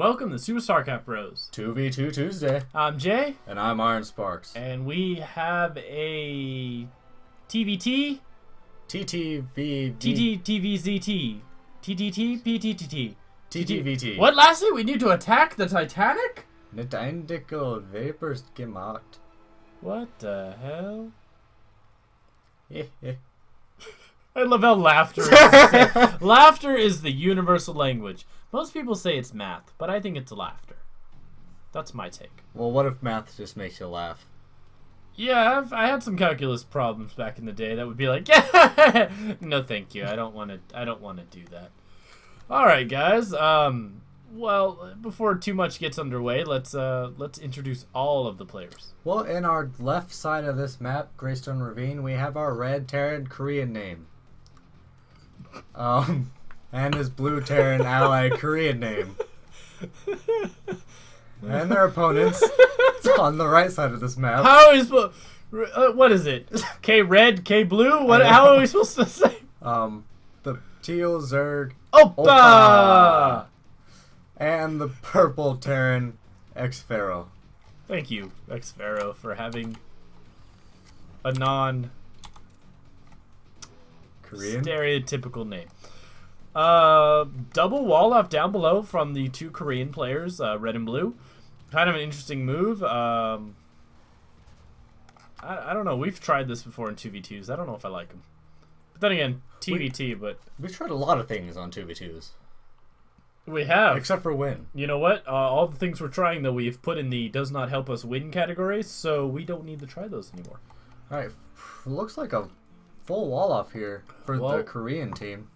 Welcome to SuperStarcraftBros. 2v2 Tuesday. I'm Jay. And I'm Iron Sparks. And we have a TVT. TTV. TTTVZT. TTT. PTTT. TTVT. What, lastly? We need to attack the Titanic? Nicht eindickle vapors gemacht. What the hell? Yeah. I love how laughter is laughter is the universal language. Most people say it's math, but I think it's laughter. That's my take. Well, what if math just makes you laugh? Yeah, I had some calculus problems back in the day that would be like, yeah, no, thank you. I don't want to do that. All right, guys. Well, before too much gets underway, let's introduce all of the players. Well, in our left side of this map, Greystone Ravine, we have our red Terran Korean name. And his blue Terran ally Korean name. And their opponents on the right side of this map. How are we supposed? What is it? K red, K blue? What? How are we supposed to say? The teal Zerg Oppa! And the purple Terran Expher. Thank you, Expher, for having a Korean stereotypical name. Double wall off down below from the two Korean players, red and blue. Kind of an interesting move. I don't know. We've tried this before in 2v2s. I don't know if I like them. But then again, TVT, but... We've tried a lot of things on 2v2s. We have. Except for win. You know what? All the things we're trying, though, we've put in the does not help us win category, so we don't need to try those anymore. Alright, looks like a full wall off here for the Korean team.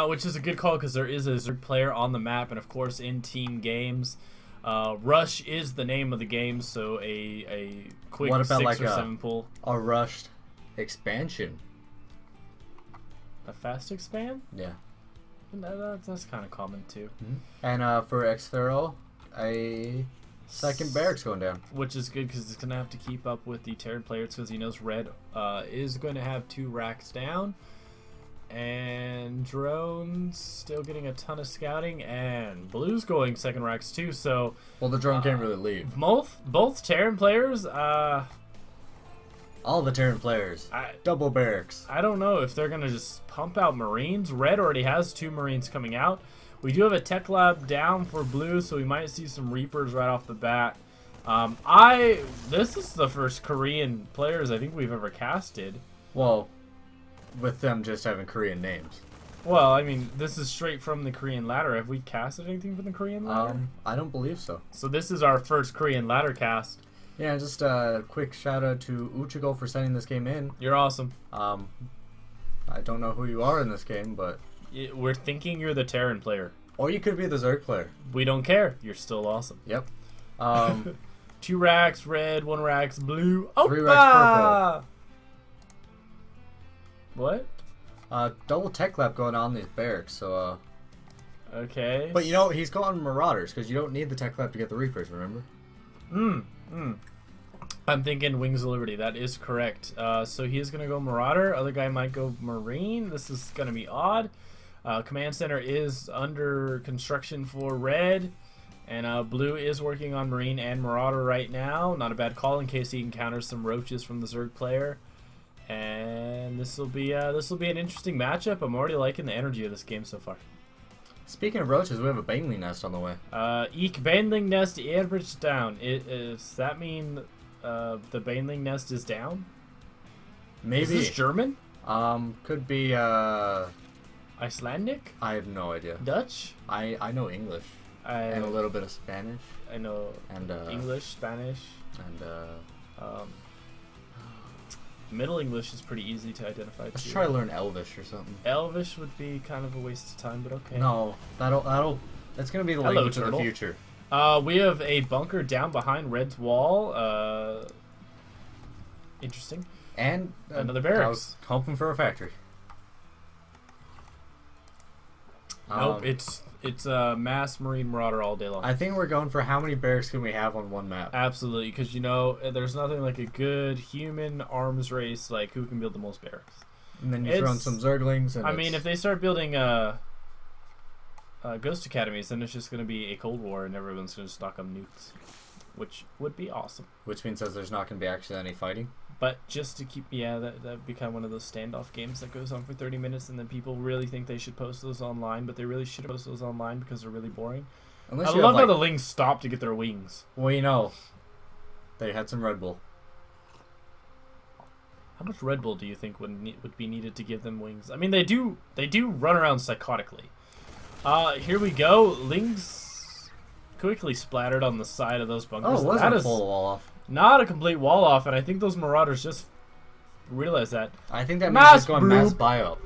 Which is a good call because there is a Zerg player on the map, and of course in team games, Rush is the name of the game, so a quick what about 6 like or 7 pull. A rushed expansion. A fast expand? Yeah. That's kind of common too. Mm-hmm. And for Expher, a second barracks going down. Which is good because it's going to have to keep up with the Terran players because he knows red is going to have 2 racks down. And drones still getting a ton of scouting, and blue's going second racks too. So well, the drone can't really leave. Both Terran players. All the Terran players. Double barracks. I don't know if they're gonna just pump out Marines. Red already has 2 Marines coming out. We do have a tech lab down for blue, so we might see some Reapers right off the bat. This is the first Korean players I think we've ever casted. Well, with them just having Korean names. Well, I mean, this is straight from the Korean ladder. Have we casted anything from the Korean ladder? I don't believe so. So this is our first Korean ladder cast. Yeah, just a quick shout out to Uchigo for sending this game in. You're awesome. I don't know who you are in this game, but... We're thinking you're the Terran player. Or you could be the Zerg player. We don't care. You're still awesome. Yep. 2 racks red, 1 racks blue. 3 racks purple. What? Double tech lab going on in these barracks, so okay. But you know, he's going Marauders, because you don't need the tech lab to get the Reapers, remember? I'm thinking Wings of Liberty. That is correct. So he is going to go Marauder. Other guy might go Marine. This is going to be odd. Command Center is under construction for red. And blue is working on Marine and Marauder right now. Not a bad call in case he encounters some roaches from the Zerg player. And this will be an interesting matchup. I'm already liking the energy of this game so far. Speaking of roaches, we have a Bangling nest on the way. Ik Bangling nest average down. Does that mean the Bangling nest is down? Maybe. Is this German? Could be Icelandic? I have no idea. Dutch? I know English. And a little bit of Spanish. I know and English, Spanish, and Middle English is pretty easy to identify. Let's try to learn Elvish or something. Elvish would be kind of a waste of time, but okay. No, that's gonna be the language of the future. We have a bunker down behind Red's wall. Interesting. And another barracks. I was hoping for a factory. Nope, it's mass Marine Marauder all day long. I think we're going for how many barracks can we have on one map. Absolutely, because you know there's nothing like a good human arms race like who can build the most barracks. And then you throw in some Zerglings. And I mean, if they start building Ghost Academies, then it's just going to be a Cold War and everyone's going to stock on nukes, which would be awesome. Which means that there's not going to be actually any fighting. But just to keep, that'd be kind of one of those standoff games that goes on for 30 minutes, and then people really think they should post those online, but they really shouldn't post those online because they're really boring. Unless I you love have, how like, the Lings stopped to get their wings. Well, you know, they had some Red Bull. How much Red Bull do you think would be needed to give them wings? I mean, they do run around psychotically. Here we go. Lings quickly splattered on the side of those bunkers. Oh, it wasn't a full wall off. Not a complete wall off, and I think those Marauders just realized that. I think that means it's going mass bio.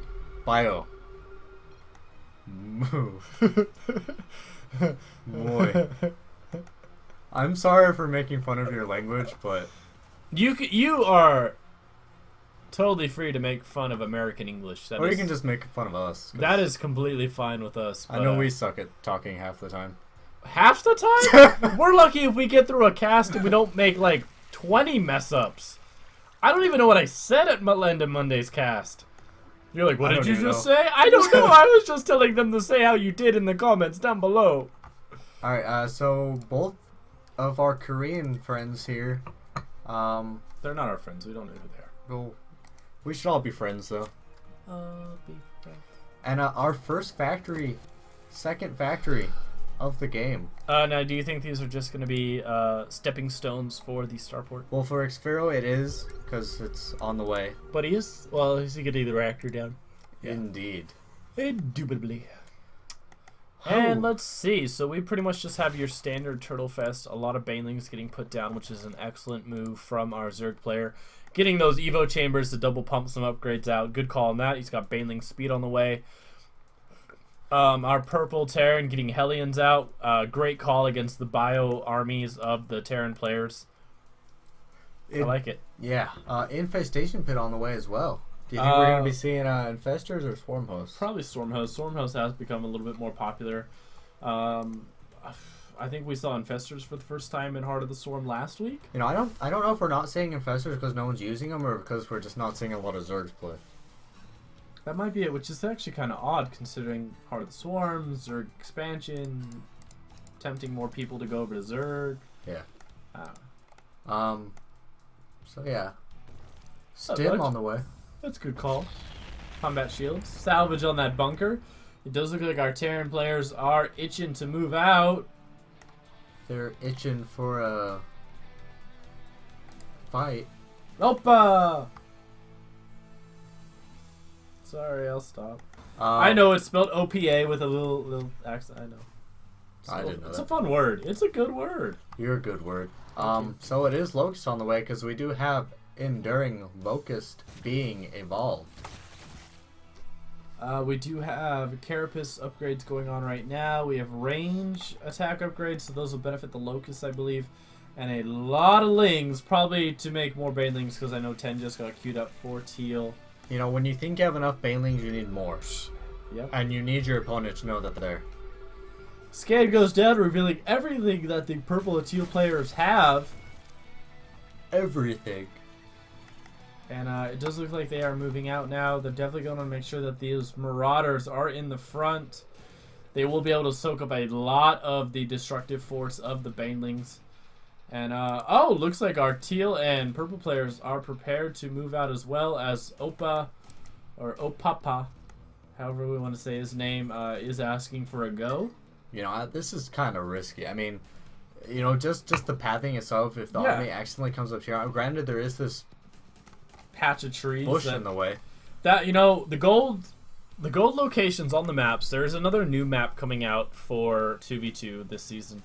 Bio. Move. Boy. I'm sorry for making fun of your language, but... You are totally free to make fun of American English. Or you can just make fun of us. That is completely fine with us. I know we suck at talking half the time. Half the time? We're lucky if we get through a cast and we don't make like 20 mess ups. I don't even know what I said at Land of Monday's cast. You're like, what did you just say? I don't know. I was just telling them to say how you did in the comments down below. Alright, so both of our Korean friends here, they're not our friends. We don't know who they are. Well, we should all be friends though. Be friends. And our second factory of the game. Now, do you think these are just going to be stepping stones for the starport? Well, for Expher it is, because it's on the way. But he is, well, he's getting the reactor down. Yeah. Indeed. Indubitably. And let's see, so we pretty much just have your standard Turtle Fest, a lot of Banelings getting put down, which is an excellent move from our Zerg player. Getting those Evo chambers to double pump some upgrades out. Good call on that. He's got Baneling speed on the way. Our purple Terran getting Hellions out. Great call against the bio armies of the Terran players. I like it. Yeah. Infestation Pit on the way as well. Do you think we're going to be seeing Infestors or Swarm Hosts? Probably Swarm Hosts. Swarm Hosts has become a little bit more popular. I think we saw Infestors for the first time in Heart of the Storm last week. You know, I don't know if we're not seeing Infestors because no one's using them or because we're just not seeing a lot of Zergs play. That might be it, which is actually kind of odd considering Heart of the Swarm, Zerg expansion, tempting more people to go over to Zerg. Yeah. So yeah. Stim on the way. That's a good call. Combat shields. Salvage on that bunker. It does look like our Terran players are itching to move out. They're itching for a fight. Oppa! Sorry, I'll stop. I know it's spelled OPA with a little accent. I know. So, I didn't know it's that. a fun word. It's a good word. You're a good word. So it is Locust on the way because we do have Enduring Locust being evolved. We do have Carapace upgrades going on right now. We have range attack upgrades, so those will benefit the Locusts, I believe. And a lot of Lings, probably to make more Banelings, because I know 10 just got queued up for Teal. You know, when you think you have enough Banelings, you need more. Yep. And you need your opponent to know that they're there. Scan goes down, revealing everything that the purple and teal players have. Everything. And it does look like they are moving out now. They're definitely going to make sure that these Marauders are in the front. They will be able to soak up a lot of the destructive force of the Banelings. And, looks like our teal and purple players are prepared to move out as well as Oppa, or Opapa, however we want to say his name, is asking for a go. You know, this is kind of risky. I mean, you know, just the pathing itself, if the army accidentally comes up here, granted there is this patch of trees bush in the way. That, you know, the gold locations on the maps, there's another new map coming out for 2v2 this season.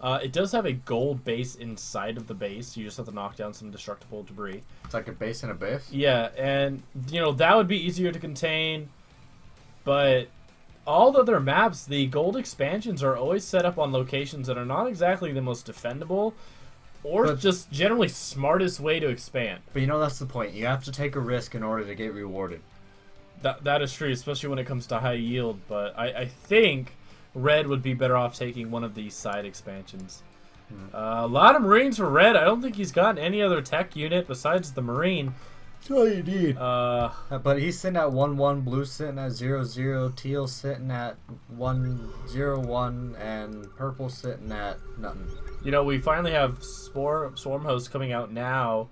It does have a gold base inside of the base. You just have to knock down some destructible debris. It's like a base in a base? Yeah, and, you know, that would be easier to contain. But all the other maps, the gold expansions are always set up on locations that are not exactly the most defendable or just generally smartest way to expand. But, you know, that's the point. You have to take a risk in order to get rewarded. That is true, especially when it comes to high yield. But I think Red would be better off taking one of these side expansions. A lot of Marines for Red. I don't think he's got any other tech unit besides the Marine. all you need. But he's sitting at 1-1, blue sitting at 0-0, teal sitting at 1-0-1, and purple sitting at nothing. You know, we finally have Swarm Host coming out now.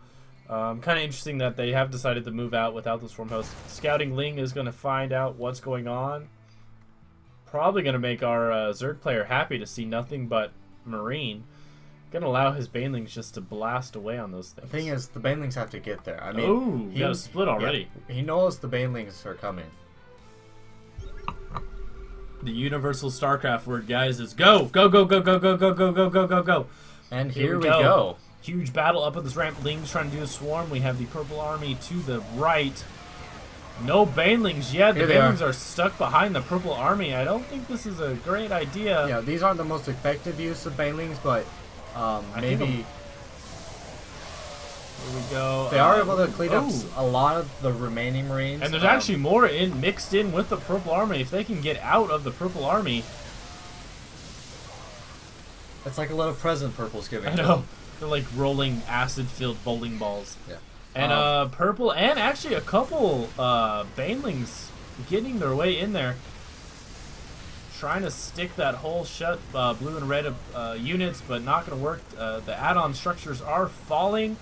Kind of interesting that they have decided to move out without the Swarm Host. Scouting Ling is going to find out what's going on. Probably going to make our Zerg player happy to see nothing but Marine. Going to allow his Banelings just to blast away on those things. The thing is, the Banelings have to get there. I mean, ooh, he got a split already. Yeah, he knows the Banelings are coming. The universal StarCraft word, guys, is go! Go, go, go, go, go, go, go, go, go, go, go. And here we go. Huge battle up at this ramp. Ling's trying to do a swarm. We have the purple army to the right. No Banelings yet. The Banelings are stuck behind the purple army. I don't think this is a great idea. Yeah, these aren't the most effective use of Banelings, but maybe... Here we go. They are able to clean up a lot of the remaining Marines. And there's actually more mixed in with the purple army. If they can get out of the purple army... It's like a little present Purple's giving. I know. They're like rolling acid-filled bowling balls. Yeah. And purple, and actually a couple Banelings getting their way in there. Trying to stick that hole shut, blue and red units, but not going to work. The add-on structures are falling.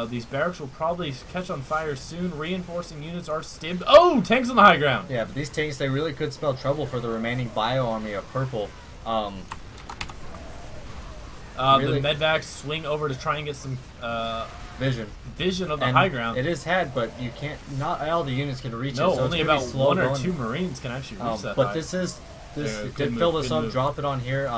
These barracks will probably catch on fire soon. Reinforcing units are stibbed. Oh, tanks on the high ground. Yeah, but these tanks, they really could spell trouble for the remaining bio army of purple. Really? The medvacs swing over to try and get some vision of the high ground. It is had, but you can't. Not all the units can reach it. No, so only about one or two Marines can actually reach that. But this did fill this up. Drop it on here.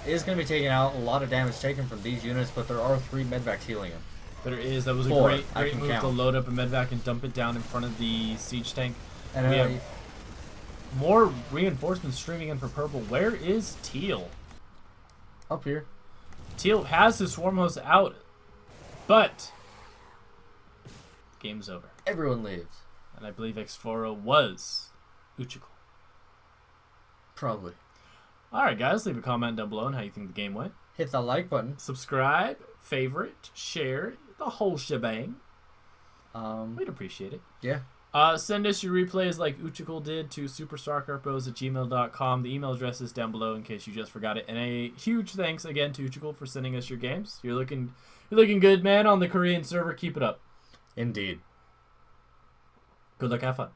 It is going to be taking out a lot of damage taken from these units, but there are 3 medvacs healing him. There is. That was a great move to load up a medvac and dump it down in front of the siege tank. And we have more reinforcements streaming in for purple. Where is teal? Up here. Teal has his swarm host out, but game's over. Everyone leaves. And I believe Expher was Uchical. Probably. Alright guys, leave a comment down below on how you think the game went. Hit that like button. Subscribe, favorite, share, the whole shebang. We'd appreciate it. Yeah. Send us your replays like Uchical did to SuperStarcraftBros@gmail.com. The email address is down below in case you just forgot it. And a huge thanks again to Uchical for sending us your games. You're looking good, man, on the Korean server. Keep it up. Indeed. Good luck, have fun.